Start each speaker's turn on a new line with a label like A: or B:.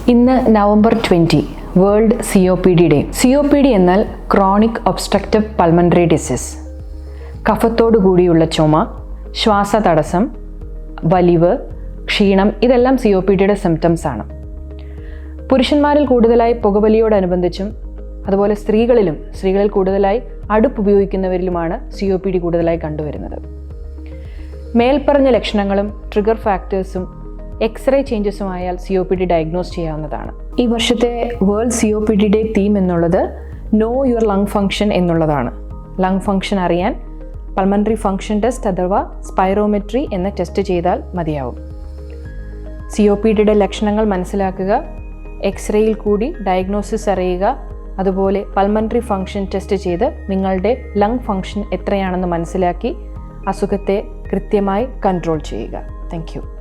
A: ഇന്ന് November 20 world COPD day. COPD എന്നാൽ chronic obstructive pulmonary disease. കഫത്തോടു കൂടിയുള്ള ചുമ, ശ്വാസതടസ്സം, വലിവ്, ക്ഷീണം ഇതെല്ലാം COPDയുടെ സിംറ്റംസ് ആണ്. പുരുഷന്മാരിൽ കൂടുതലായി പുകവലിയോടനുബന്ധിച്ചും അതുപോലെ സ്ത്രീകളിൽ കൂടുതലായി അടുപ്പ് ഉപയോഗിക്കുന്നവരിലുമാണ് COPD കൂടുതലായി കണ്ടുവരുന്നത്. മേൽപ്പറഞ്ഞ ലക്ഷണങ്ങളും ട്രിഗർ ഫാക്ടേഴ്സും എക്സ്റേ ചേഞ്ചസും ആയാൽ COPD ഡയഗ്നോസ് ചെയ്യാവുന്നതാണ്. ഈ വർഷത്തെ വേൾഡ് COPD ഡേ തീം എന്നുള്ളത് നോ യുവർ ലങ് ഫംഗ്ഷൻ എന്നുള്ളതാണ്. ലങ് ഫംഗ്ഷൻ അറിയാൻ പൾമണറി ഫംഗ്ഷൻ ടെസ്റ്റ് അഥവാ സ്പൈറോമെട്രി എന്ന ടെസ്റ്റ് ചെയ്താൽ മതിയാവും. COPDയുടെ ലക്ഷണങ്ങൾ മനസ്സിലാക്കുക, എക്സ്റേയിൽ കൂടി ഡയഗ്നോസിസ് അറിയുക, അതുപോലെ പൾമണറി ഫംഗ്ഷൻ ടെസ്റ്റ് ചെയ്ത് നിങ്ങളുടെ ലങ് ഫംഗ്ഷൻ എത്രയാണെന്ന് മനസ്സിലാക്കി അസുഖത്തെ കൃത്യമായി കൺട്രോൾ ചെയ്യുക. Thank you.